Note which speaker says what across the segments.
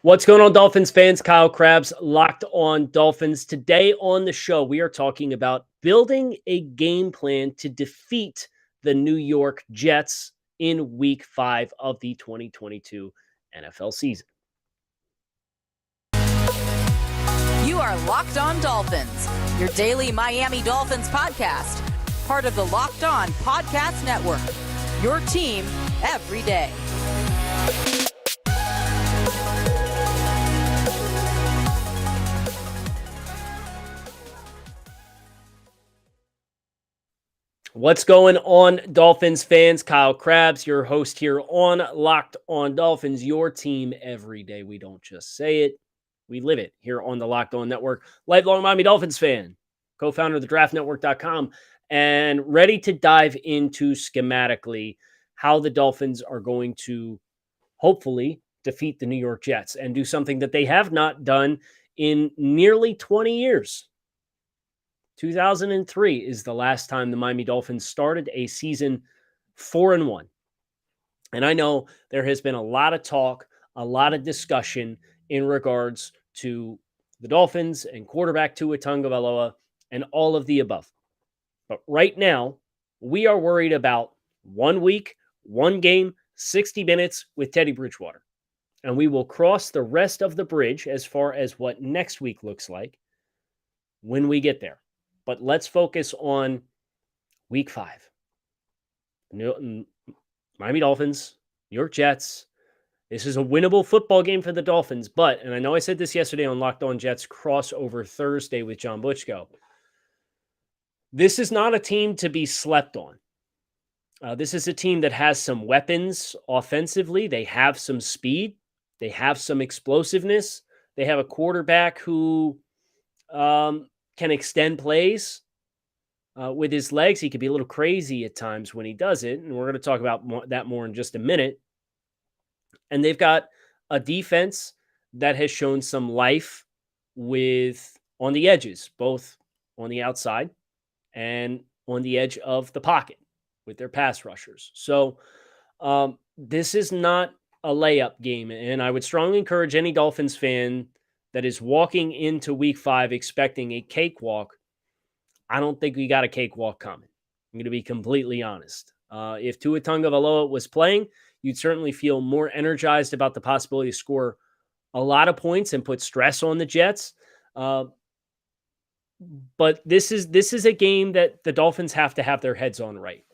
Speaker 1: What's going on, Dolphins fans? Kyle Krabs, Locked On Dolphins. Today on the show, we are talking about building a game plan to defeat the New York Jets in Week 5 of the 2022 NFL season.
Speaker 2: You are Locked On Dolphins, your daily Miami Dolphins podcast, part of the Locked On Podcast Network, your team every day.
Speaker 1: What's going on, Dolphins fans? Kyle Krabs, your host here on Locked On Dolphins, your team every day. We don't just say it, we live it here on the Locked On Network. Lifelong Miami Dolphins fan, co-founder of thedraftnetwork.com, and ready to dive into schematically how the Dolphins are going to hopefully defeat the New York Jets and do something that they have not done in nearly 20 years. 2003 is the last time the Miami Dolphins started a season 4-1. And I know there has been a lot of talk, a lot of discussion in regards to the Dolphins and quarterback Tua Tagovailoa and all of the above. But right now, we are worried about 1 week, 1 game, 60 minutes with Teddy Bridgewater. And we will cross the rest of the bridge as far as what next week looks like when we get there. But let's focus on Week 5. Miami Dolphins, New York Jets. This is a winnable football game for the Dolphins. But, and I know I said this yesterday on Locked On Jets crossover Thursday with John Butchko, this is not a team to be slept on. This is a team that has some weapons offensively. They have some speed. They have some explosiveness. They have a quarterback who can extend plays with his legs. He could be a little crazy at times when he does it, and we're going to talk about that more in just a minute. And they've got a defense that has shown some life on the edges, both on the outside and on the edge of the pocket with their pass rushers. So this is not a layup game, and I would strongly encourage any Dolphins fan that is walking into Week 5 expecting a cakewalk. I don't think we got a cakewalk coming. I'm going to be completely honest. If Tua Tagovailoa was playing, you'd certainly feel more energized about the possibility to score a lot of points and put stress on the Jets. But this is a game that the Dolphins have to have their heads on right.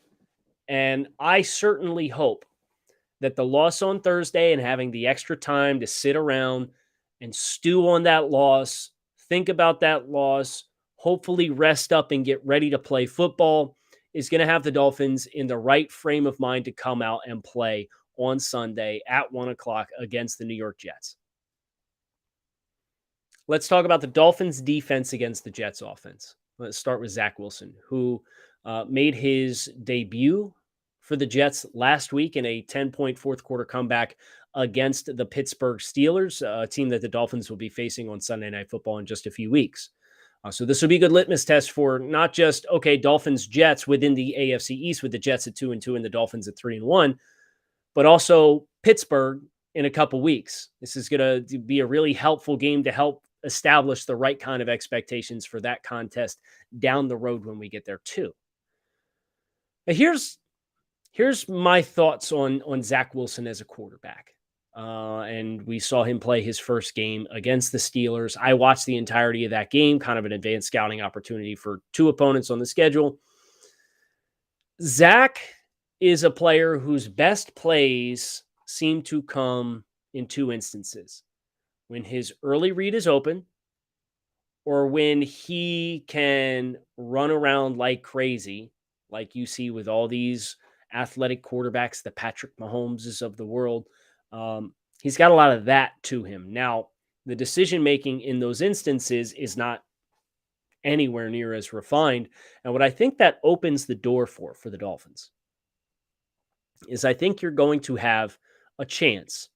Speaker 1: And I certainly hope that the loss on Thursday and having the extra time to sit around and stew on that loss, think about that loss, hopefully rest up and get ready to play football is going to have the Dolphins in the right frame of mind to come out and play on Sunday at 1 o'clock against the New York Jets. Let's talk about the Dolphins' defense against the Jets' offense. Let's start with Zach Wilson, who made his debut for the Jets last week in a 10-point fourth quarter comeback against the Pittsburgh Steelers, a team that the Dolphins will be facing on Sunday Night Football in just a few weeks. So this will be a good litmus test for not just, okay, Dolphins-Jets within the AFC East with the Jets at 2-2 and the Dolphins at 3-1, but also Pittsburgh in a couple weeks. This is going to be a really helpful game to help establish the right kind of expectations for that contest down the road when we get there too. Now here's my thoughts on Zach Wilson as a quarterback. And we saw him play his first game against the Steelers. I watched the entirety of that game, kind of an advanced scouting opportunity for 2 opponents on the schedule. Zach is a player whose best plays seem to come in 2 instances. When his early read is open, or when he can run around like crazy, like you see with all these athletic quarterbacks, the Patrick Mahomeses of the world. He's got a lot of that to him. Now, the decision-making in those instances is not anywhere near as refined. And what I think that opens the door for the Dolphins is I think you're going to have a chance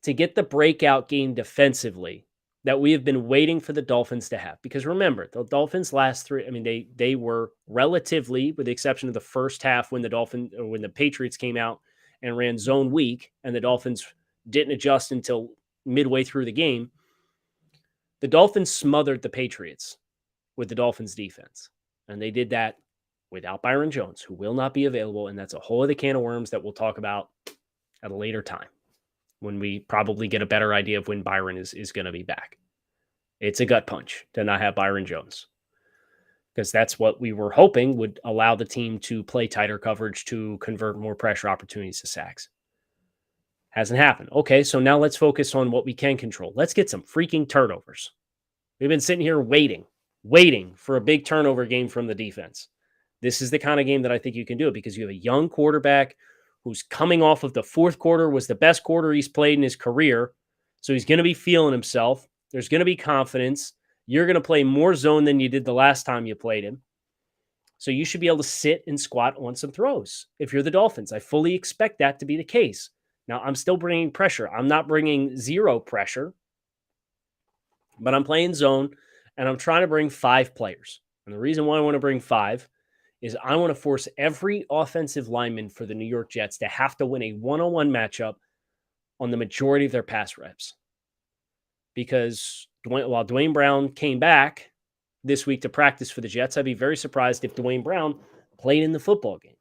Speaker 1: to get the breakout game defensively that we have been waiting for the Dolphins to have. Because remember, the Dolphins last 3, they were relatively, with the exception of the first half when the Patriots came out and ran zone weak, and the Dolphins didn't adjust until midway through the game. The Dolphins smothered the Patriots with the Dolphins defense. And they did that without Byron Jones, who will not be available. And that's a whole other can of worms that we'll talk about at a later time when we probably get a better idea of when Byron is going to be back. It's a gut punch to not have Byron Jones, because that's what we were hoping would allow the team to play tighter coverage to convert more pressure opportunities to sacks. Hasn't happened. Okay, so now let's focus on what we can control. Let's get some freaking turnovers. We've been sitting here waiting for a big turnover game from the defense. This is the kind of game that I think you can do it, because you have a young quarterback who's coming off of the fourth quarter, was the best quarter he's played in his career. So he's going to be feeling himself. There's going to be confidence. You're going to play more zone than you did the last time you played him. So you should be able to sit and squat on some throws if you're the Dolphins. I fully expect that to be the case. Now, I'm still bringing pressure. I'm not bringing zero pressure, but I'm playing zone, and I'm trying to bring 5 players. And the reason why I want to bring 5 is I want to force every offensive lineman for the New York Jets to have to win a one-on-one matchup on the majority of their pass reps. Because while Dwayne Brown came back this week to practice for the Jets, I'd be very surprised if Dwayne Brown played in the football game.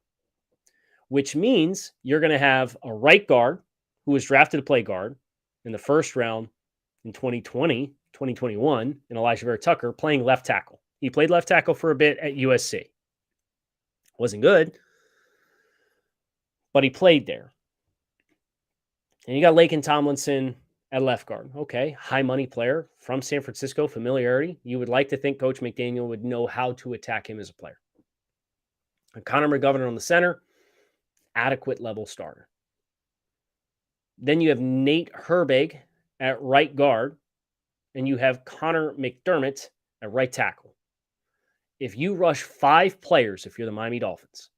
Speaker 1: Which means you're going to have a right guard who was drafted to play guard in the first round in 2021, and Elijah Vera Tucker playing left tackle. He played left tackle for a bit at USC. Wasn't good, but he played there. And you got Laken Tomlinson at left guard. Okay, high money player from San Francisco, familiarity. You would like to think Coach McDaniel would know how to attack him as a player. And Connor McGovern on the center, adequate level starter. Then you have Nate Herbig at right guard, and you have Connor McDermott at right tackle. If you rush 5 players, if you're the Miami Dolphins,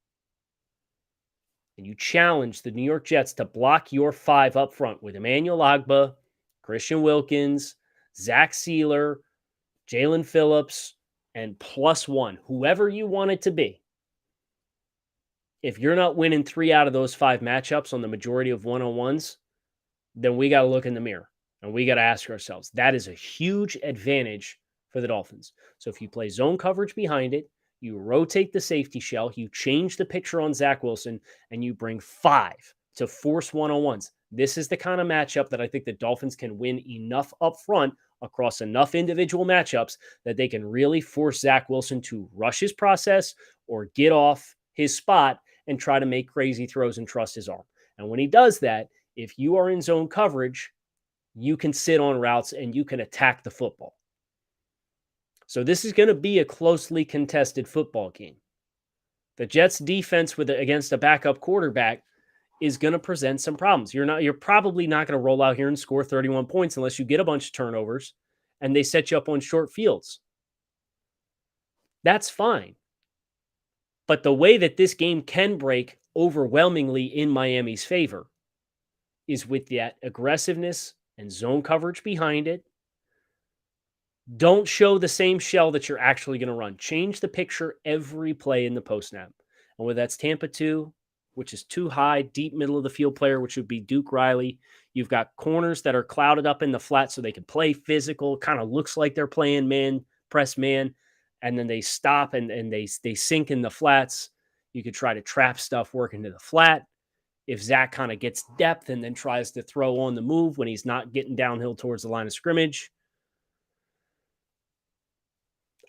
Speaker 1: and you challenge the New York Jets to block your 5 up front with Emmanuel Ogbah, Christian Wilkins, Zach Sealer, Jalen Phillips, and +1, whoever you want it to be, if you're not winning 3 out of those 5 matchups on the majority of one-on-ones, then we got to look in the mirror and we got to ask ourselves. That is a huge advantage for the Dolphins. So if you play zone coverage behind it, you rotate the safety shell, you change the picture on Zach Wilson, and you bring 5 to force one-on-ones. This is the kind of matchup that I think the Dolphins can win enough up front across enough individual matchups that they can really force Zach Wilson to rush his process or get off his spot and try to make crazy throws and trust his arm. And when he does that, if you are in zone coverage, you can sit on routes and you can attack the football. So this is going to be a closely contested football game. The Jets defense against a backup quarterback is going to present some problems. You're probably not going to roll out here and score 31 points unless you get a bunch of turnovers and they set you up on short fields. That's fine. But the way that this game can break overwhelmingly in Miami's favor is with that aggressiveness and zone coverage behind it. Don't show the same shell that you're actually going to run. Change the picture every play in the post-snap. And whether that's Tampa 2, which is too high, deep middle of the field player, which would be Duke Riley. You've got corners that are clouded up in the flat so they can play physical. Kind of looks like they're playing man, press man. And then they stop and they sink in the flats. You could try to trap stuff working to the flat. If Zach kind of gets depth and then tries to throw on the move when he's not getting downhill towards the line of scrimmage.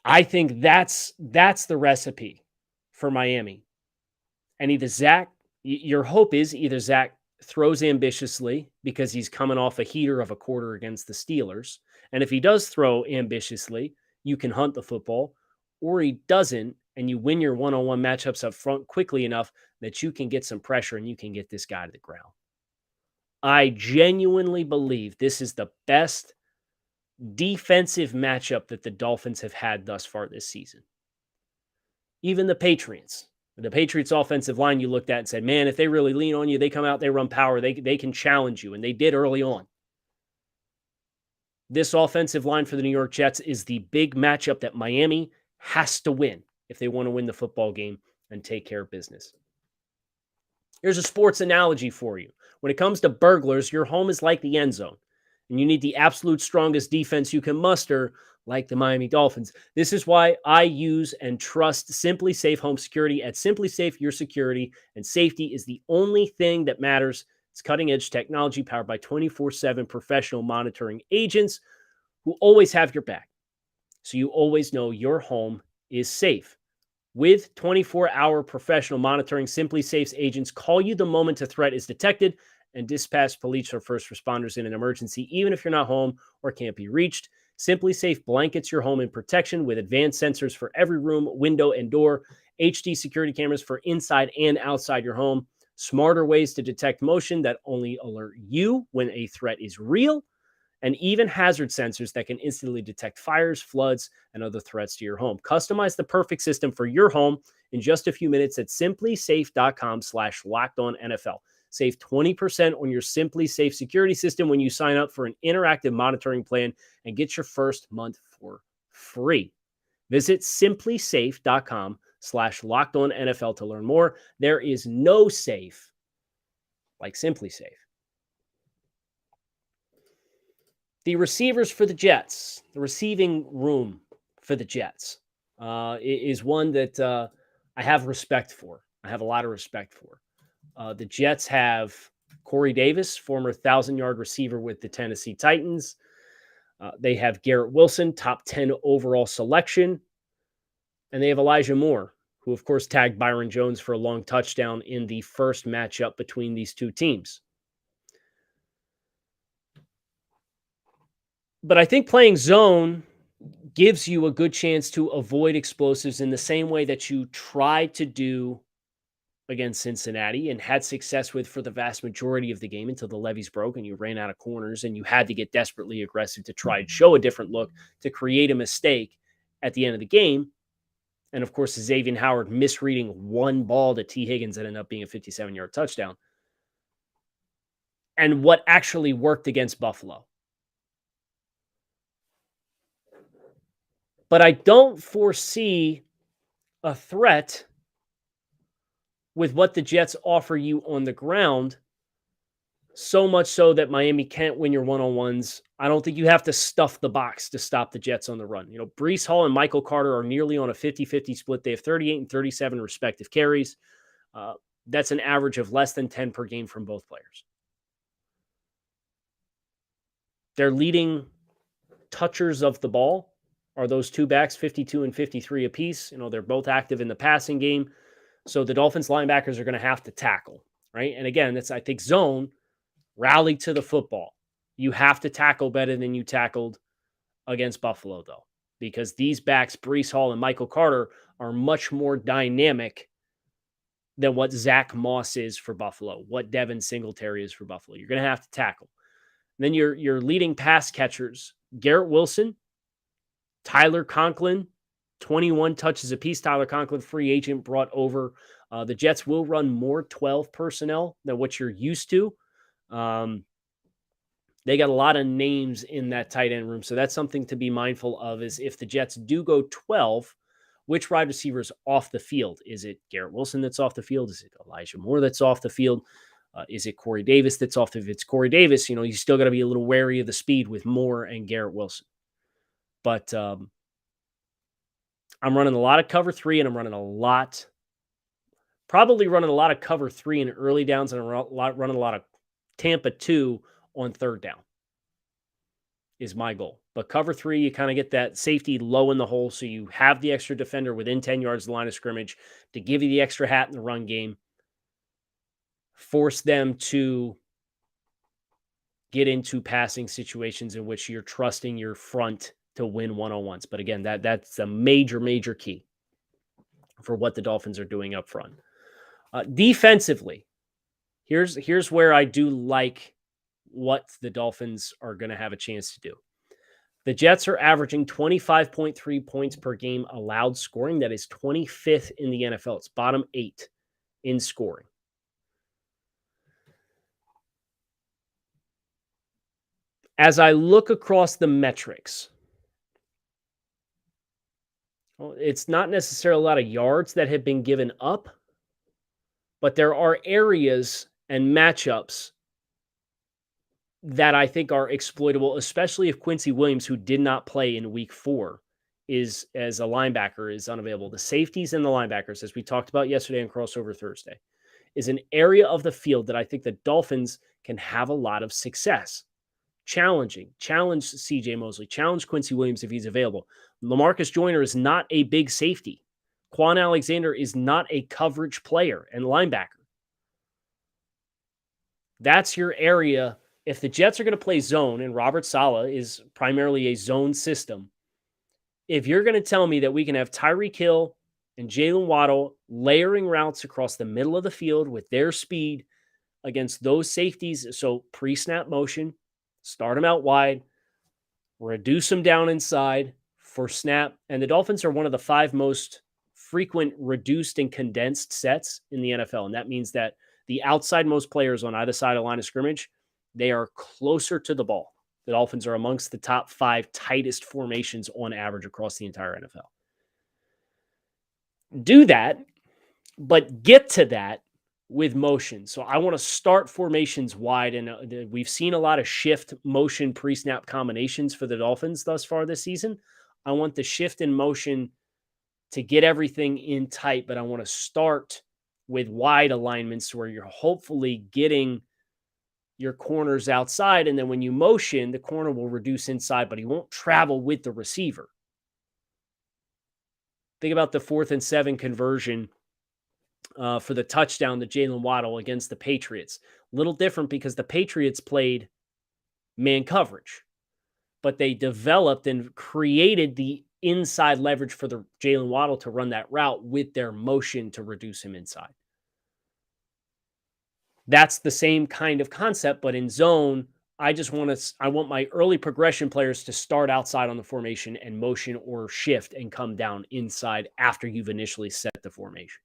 Speaker 1: I think that's the recipe for Miami. And either Zach, your hope is either Zach throws ambitiously because he's coming off a heater of a quarter against the Steelers. And if he does throw ambitiously, you can hunt the football, or he doesn't, and you win your one-on-one matchups up front quickly enough that you can get some pressure and you can get this guy to the ground. I genuinely believe this is the best defensive matchup that the Dolphins have had thus far this season. Even the Patriots offensive line you looked at and said, man, if they really lean on you, they come out, they run power, they can challenge you, and they did early on. This offensive line for the New York Jets is the big matchup that Miami has to win if they want to win the football game and take care of business. Here's a sports analogy for you. When it comes to burglars, your home is like the end zone, and you need the absolute strongest defense you can muster, like the Miami Dolphins. This is why I use and trust Simply Safe Home Security. At Simply Safe, your security and safety is the only thing that matters. It's cutting-edge technology powered by 24/7 professional monitoring agents who always have your back, so you always know your home is safe. With 24-hour professional monitoring, Simply Safe's agents call you the moment a threat is detected and dispatch police or first responders in an emergency, even if you're not home or can't be reached. Simply Safe blankets your home in protection with advanced sensors for every room, window, and door, HD security cameras for inside and outside your home, smarter ways to detect motion that only alert you when a threat is real, and even hazard sensors that can instantly detect fires, floods, and other threats to your home. Customize the perfect system for your home in just a few minutes at simplysafe.com/lockedonnfl. Save 20% on your Simply Safe security system when you sign up for an interactive monitoring plan and get your first month for free. Visit simplysafe.com/lockedonnfl to learn more. There is no safe like Simply Safe. The receivers for the Jets, the receiving room for the Jets, is one that I have respect for. I have a lot of respect for. The Jets have Corey Davis, former 1,000-yard receiver with the Tennessee Titans. They have Garrett Wilson, top 10 overall selection. And they have Elijah Moore, who, of course, tagged Byron Jones for a long touchdown in the first matchup between these two teams. But I think playing zone gives you a good chance to avoid explosives in the same way that you tried to do against Cincinnati and had success with for the vast majority of the game until the levees broke and you ran out of corners and you had to get desperately aggressive to try and show a different look to create a mistake at the end of the game. And of course, Xavier Howard misreading one ball to T. Higgins that ended up being a 57-yard touchdown. And what actually worked against Buffalo. But I don't foresee a threat with what the Jets offer you on the ground, so much so that Miami can't win your one-on-ones. I don't think you have to stuff the box to stop the Jets on the run. You know, Breece Hall and Michael Carter are nearly on a 50-50 split. They have 38 and 37 respective carries. That's an average of less than 10 per game from both players. Their leading touchers of the ball are those two backs, 52 and 53 apiece. You know, they're both active in the passing game. So the Dolphins linebackers are going to have to tackle, right? And again, that's, I think, zone, rally to the football. You have to tackle better than you tackled against Buffalo, though, because these backs, Breece Hall and Michael Carter, are much more dynamic than what Zach Moss is for Buffalo, what Devin Singletary is for Buffalo. You're going to have to tackle. And then your leading pass catchers, Garrett Wilson, Tyler Conklin, 21 touches apiece. Tyler Conklin, free agent, brought over. The Jets will run more 12 personnel than what you're used to. They got a lot of names in that tight end room, so that's something to be mindful of is if the Jets do go 12, which wide receiver is off the field? Is it Garrett Wilson that's off the field? Is it Elijah Moore that's off the field? Is it Corey Davis that's off the field? If it's Corey Davis, you still got to be a little wary of the speed with Moore and Garrett Wilson. But I'm running a lot of cover 3, and I'm running probably running a lot of cover 3 in early downs, and I'm running a lot of Tampa 2 on third down is my goal. But cover 3, you kind of get that safety low in the hole, so you have the extra defender within 10 yards of the line of scrimmage to give you the extra hat in the run game, force them to get into passing situations in which you're trusting your front to win one-on-ones. But again, that's a major, major key for what the Dolphins are doing up front. Defensively, here's where I do like what the Dolphins are going to have a chance to do. The Jets are averaging 25.3 points per game allowed scoring. That is 25th in the NFL. It's bottom 8 in scoring. As I look across the metrics, well, it's not necessarily a lot of yards that have been given up, but there are areas and matchups that I think are exploitable, especially if Quincy Williams, who did not play in week 4, is as a linebacker is unavailable. The safeties and the linebackers, as we talked about yesterday on Crossover Thursday, is an area of the field that I think the Dolphins can have a lot of success. Challenge CJ Mosley, challenge Quincy Williams if he's available. LaMarcus Joyner is not a big safety. Quan Alexander is not a coverage player and linebacker. That's your area. If the Jets are going to play zone, and Robert Saleh is primarily a zone system, if you're going to tell me that we can have Tyreek Hill and Jalen Waddle layering routes across the middle of the field with their speed against those safeties, so pre-snap motion, start them out wide, reduce them down inside for snap, and the Dolphins are one of the 5 most frequent reduced and condensed sets in the NFL, and that means that the outside most players on either side of the line of scrimmage, they are closer to the ball. The Dolphins are amongst the top 5 tightest formations on average across the entire NFL. Do that, but get to that with motion. So I want to start formations wide, and we've seen a lot of shift motion pre-snap combinations for the Dolphins thus far this season. I want the shift in motion to get everything in tight, but I want to start with wide alignments where you're hopefully getting your corners outside, and then when you motion, the corner will reduce inside, but he won't travel with the receiver. Think about the 4th and 7 conversion for the touchdown to Jalen Waddle against the Patriots. A little different because the Patriots played man coverage, but they developed and created the inside leverage for the Jalen Waddle to run that route with their motion to reduce him inside. That's the same kind of concept, but in zone, I want my early progression players to start outside on the formation and motion or shift and come down inside after you've initially set the formation.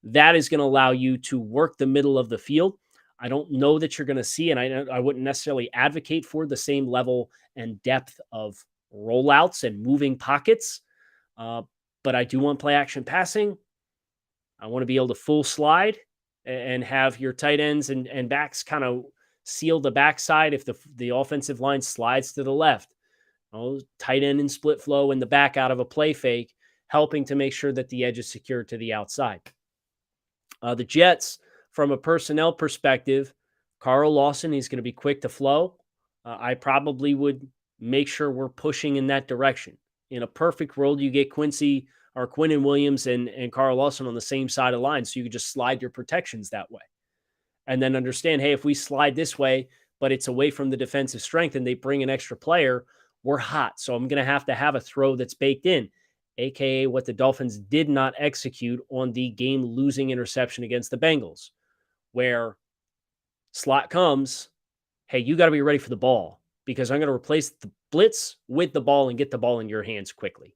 Speaker 1: That is going to allow you to work the middle of the field. I don't know that you're going to see, and I wouldn't necessarily advocate for the same level and depth of rollouts and moving pockets, but I do want play action passing. I want to be able to full slide and have your tight ends and backs kind of seal the backside if the offensive line slides to the left. Tight end and split flow in the back out of a play fake, helping to make sure that the edge is secured to the outside. The Jets, from a personnel perspective, Carl Lawson, he's going to be quick to flow. I probably would make sure we're pushing in that direction. In a perfect world, you get Quinnen Williams and Carl Lawson on the same side of the line, so you could just slide your protections that way. And then understand, hey, if we slide this way, but it's away from the defensive strength and they bring an extra player, we're hot. So I'm going to have a throw that's baked in, aka what the Dolphins did not execute on the game-losing interception against the Bengals, where slot comes, hey, you got to be ready for the ball because I'm going to replace the blitz with the ball and get the ball in your hands quickly.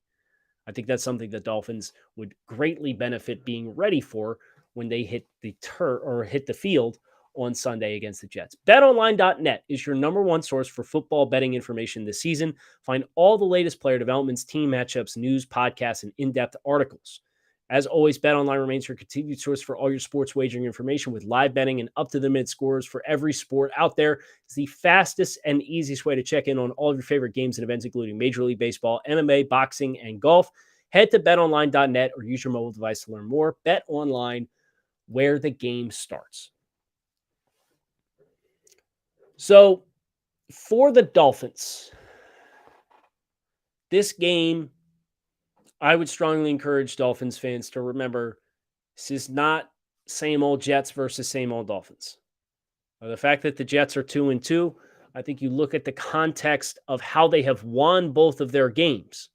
Speaker 1: I think that's something the Dolphins would greatly benefit being ready for when they hit the field on Sunday against the Jets. BetOnline.net is your number one source for football betting information this season. Find all the latest player developments, team matchups, news, podcasts, and in-depth articles. As always, BetOnline remains your continued source for all your sports wagering information with live betting and up-to-the-minute scores for every sport out there. It's the fastest and easiest way to check in on all of your favorite games and events, including Major League Baseball, MMA, boxing, and golf. Head to betonline.net or use your mobile device to learn more. BetOnline, where the game starts. So, for the Dolphins, this game, I would strongly encourage Dolphins fans to remember this is not same old Jets versus same old Dolphins. The fact that the Jets are 2-2, I think you look at the context of how they have won both of their games.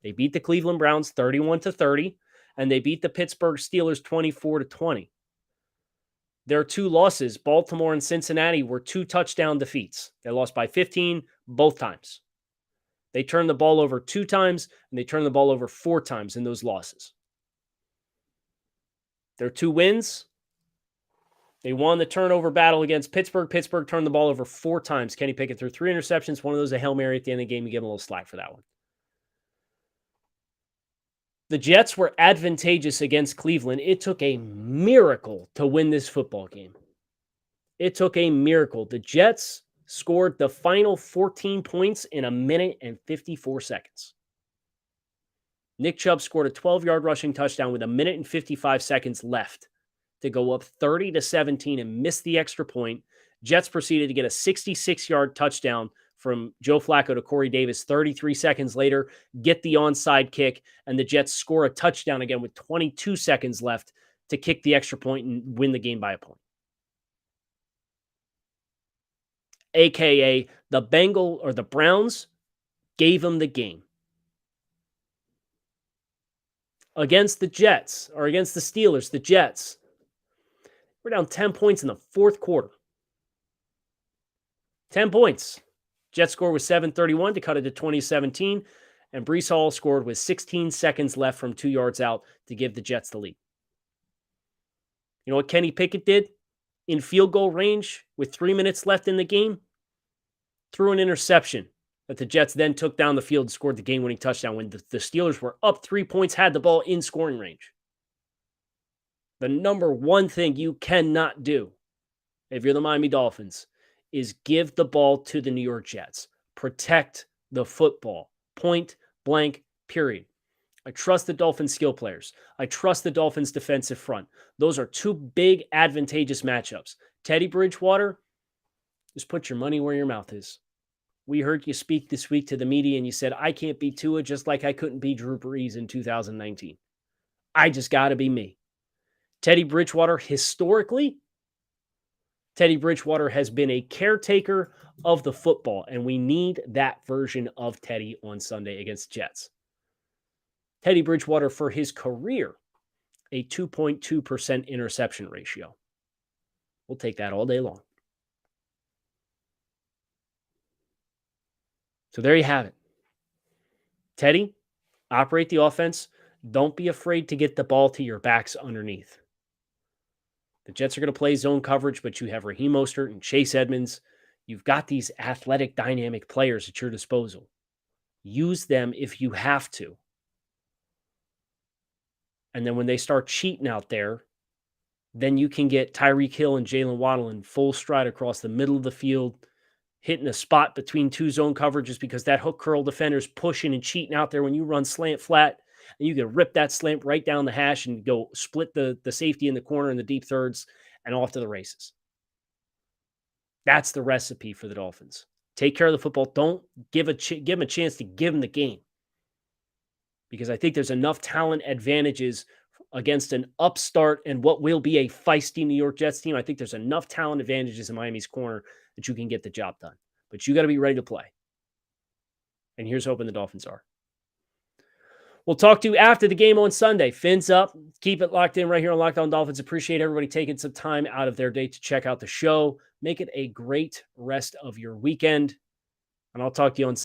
Speaker 1: They beat the Cleveland Browns 31-30, and they beat the Pittsburgh Steelers 24-20. Their 2 losses, Baltimore and Cincinnati, were 2 touchdown defeats. They lost by 15 both times. They turned the ball over 2 times, and they turned the ball over 4 times in those losses. Their 2 wins, they won the turnover battle against Pittsburgh. Pittsburgh turned the ball over 4 times. Kenny Pickett threw 3 interceptions. One of those a Hail Mary at the end of the game. You give him a little slack for that one. The Jets were advantageous against Cleveland. It took a miracle to win this football game. It took a miracle. The Jets scored the final 14 points in a minute and 54 seconds. Nick Chubb scored a 12-yard rushing touchdown with a minute and 55 seconds left to go up 30-17 and miss the extra point. Jets proceeded to get a 66-yard touchdown from Joe Flacco to Corey Davis 33 seconds later, get the onside kick, and the Jets score a touchdown again with 22 seconds left to kick the extra point and win the game by a point. AKA the Browns gave them the game. Against the Jets, or against the Steelers, the Jets, we're down 10 points in the fourth quarter. 10 points. Jets score was 7:31 to cut it to 2017, and Breece Hall scored with 16 seconds left from 2 yards out to give the Jets the lead. You know what Kenny Pickett did? In field goal range with 3 minutes left in the game, threw an interception that the Jets then took down the field and scored the game-winning touchdown when the Steelers were up 3 points, had the ball in scoring range. The number one thing you cannot do if you're the Miami Dolphins is give the ball to the New York Jets. Protect the football. Point blank, period. I trust the Dolphins skill players. I trust the Dolphins defensive front. Those are two big advantageous matchups. Teddy Bridgewater, just put your money where your mouth is. We heard you speak this week to the media and you said, I can't beat Tua just like I couldn't beat Drew Brees in 2019. I just got to be me. Teddy Bridgewater, historically, Teddy Bridgewater has been a caretaker of the football, and we need that version of Teddy on Sunday against Jets. Teddy Bridgewater, for his career, a 2.2% interception ratio. We'll take that all day long. So there you have it. Teddy, operate the offense. Don't be afraid to get the ball to your backs underneath. The Jets are going to play zone coverage, but you have Raheem Mostert and Chase Edmonds. You've got these athletic, dynamic players at your disposal. Use them if you have to. And then when they start cheating out there, then you can get Tyreek Hill and Jalen Waddle in full stride across the middle of the field, hitting a spot between two zone coverages because that hook curl defender's pushing and cheating out there when you run slant flat. And you can rip that slant right down the hash and go split the safety in the corner in the deep thirds and off to the races. That's the recipe for the Dolphins. Take care of the football. Don't give them a chance to give them the game. Because I think there's enough talent advantages against an upstart and what will be a feisty New York Jets team. I think there's enough talent advantages in Miami's corner that you can get the job done. But you got to be ready to play. And here's hoping the Dolphins are. We'll talk to you after the game on Sunday. Fins up. Keep it locked in right here on Locked On Dolphins. Appreciate everybody taking some time out of their day to check out the show. Make it a great rest of your weekend. And I'll talk to you on